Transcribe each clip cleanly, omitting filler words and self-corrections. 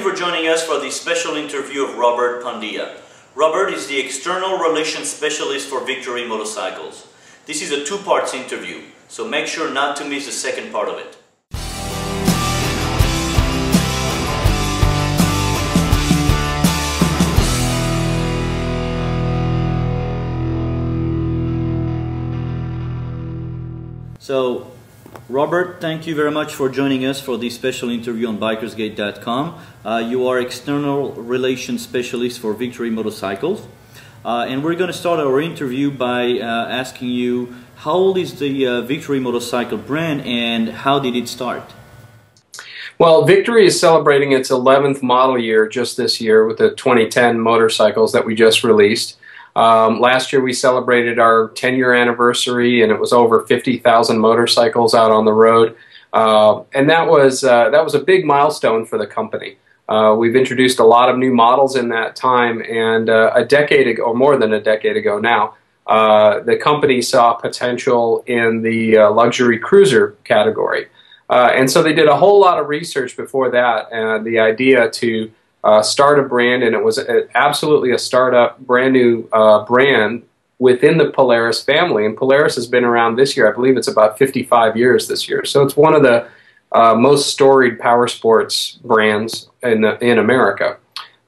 you for joining us for the special interview of Robert Pandya. Robert is the External Relations Specialist for Victory Motorcycles. This is a two-part interview, so make sure not to miss the second part of it. So, Robert, thank you very much for joining us for this special interview on BikersGate.com. You are External Relations Specialist for Victory Motorcycles. And we're going to start our interview by asking you, how old is the Victory motorcycle brand and how did it start? Well, Victory is celebrating its 11th model year just this year with the 2010 motorcycles that we just released. Last year we celebrated our 10-year anniversary, and it was over 50,000 motorcycles out on the road, and that was a big milestone for the company. We've introduced a lot of new models in that time, and a decade ago, or more than a decade ago now, the company saw potential in the luxury cruiser category, and so they did a whole lot of research before that, and the idea to start a brand, and it was absolutely a startup, brand new brand within the Polaris family. And Polaris has been around this year. I believe it's about 55 years this year. So it's one of the most storied power sports brands in America.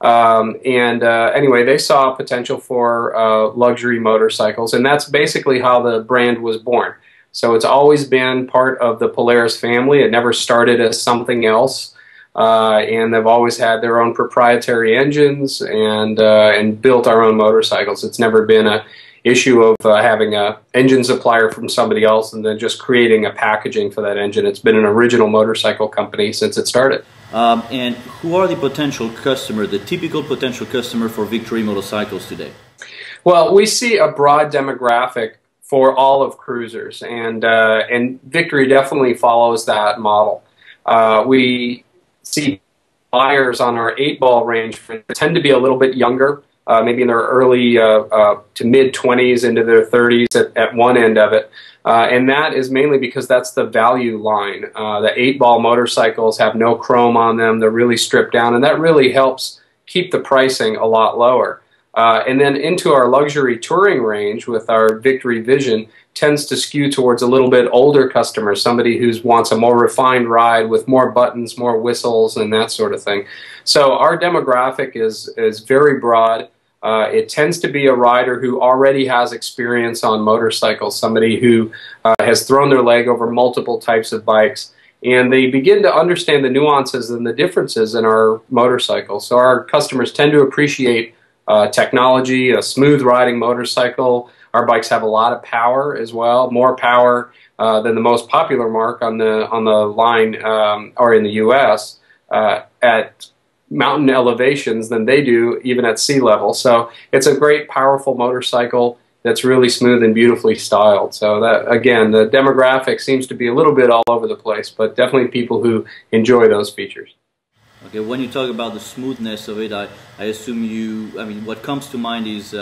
Anyway, they saw potential for luxury motorcycles, and that's basically how the brand was born. So it's always been part of the Polaris family. It never started as something else. And they've always had their own proprietary engines and built our own motorcycles. It's never been an issue of having an engine supplier from somebody else and then just creating a packaging for that engine. It's been an original motorcycle company since it started. And who are the potential customer, the typical potential customer for Victory motorcycles today? Well, we see a broad demographic for all of cruisers, and Victory definitely follows that model. We see buyers on our 8-ball range tend to be a little bit younger, maybe in their early to mid-20s into their 30s at one end of it. And that is mainly because that's the value line. The 8-ball motorcycles have no chrome on them. They're really stripped down, and that really helps keep the pricing a lot lower. And then into our luxury touring range with our Victory Vision tends to skew towards a little bit older customer, somebody who wants a more refined ride with more buttons, more whistles, and that sort of thing. So our demographic is very broad. It tends to be a rider who already has experience on motorcycles, somebody who has thrown their leg over multiple types of bikes, and they begin to understand the nuances and the differences in our motorcycles. So our customers tend to appreciate technology, a smooth riding motorcycle. Our bikes have a lot of power as well, more power than the most popular mark on the line or in the U.S. At mountain elevations than they do even at sea level. So it's a great, powerful motorcycle that's really smooth and beautifully styled. So that, again, the demographic seems to be a little bit all over the place, but definitely people who enjoy those features. Okay, when you talk about the smoothness of it, I assume what comes to mind is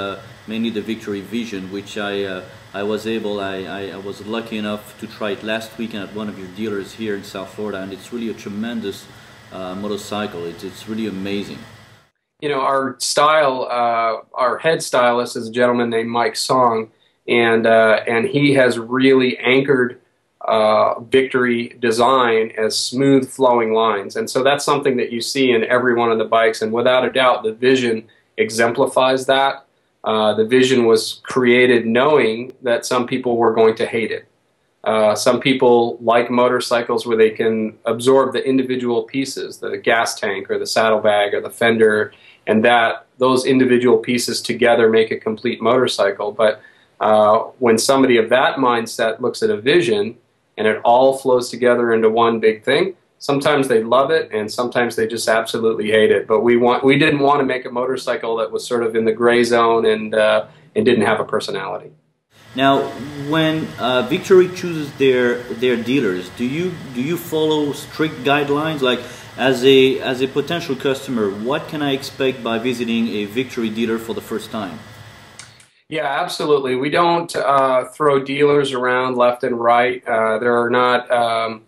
mainly the Victory Vision, which I was lucky enough to try it last weekend at one of your dealers here in South Florida, and it's really a tremendous motorcycle. It's really amazing. You know, our style, our head stylist is a gentleman named Mike Song, and he has really anchored Victory design as smooth flowing lines, and so that's something that you see in every one of the bikes, and without a doubt the Vision exemplifies that. The Vision was created knowing that some people were going to hate it. Some people like motorcycles where they can absorb the individual pieces, the gas tank or the saddlebag or the fender, and that those individual pieces together make a complete motorcycle. But when somebody of that mindset looks at a Vision and it all flows together into one big thing, sometimes they love it and sometimes they just absolutely hate it. But we didn't want to make a motorcycle that was sort of in the gray zone and didn't have a personality. Now, when Victory chooses their dealers, do you follow strict guidelines? Like, as a potential customer, what can I expect by visiting a Victory dealer for the first time? Yeah, absolutely. We don't throw dealers around left and right. There are not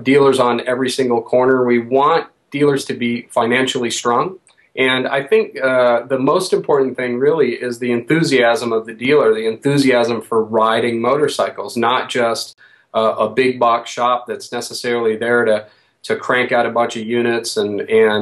dealers on every single corner. We want dealers to be financially strong. And I think the most important thing really is the enthusiasm of the dealer, the enthusiasm for riding motorcycles, not just a big box shop that's necessarily there to crank out a bunch of units and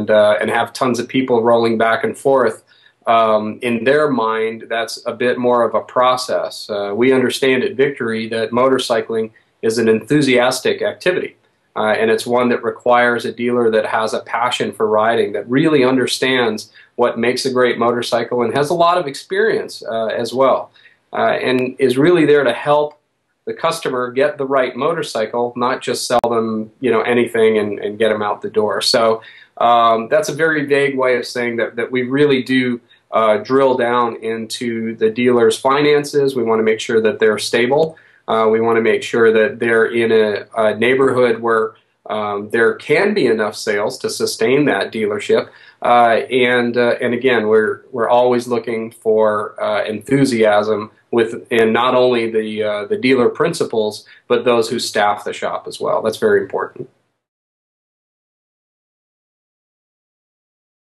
have tons of people rolling back and forth. In their mind, that's a bit more of a process. We understand at Victory that motorcycling is an enthusiastic activity. And it's one that requires a dealer that has a passion for riding, that really understands what makes a great motorcycle and has a lot of experience as well, and is really there to help the customer get the right motorcycle, not just sell them, you know, anything and get them out the door. So that's a very vague way of saying that we really do drill down into the dealer's finances. We want to make sure that they're stable. We want to make sure that they're in a neighborhood where there can be enough sales to sustain that dealership. And again, we're always looking for enthusiasm in not only the dealer principals, but those who staff the shop as well. That's very important.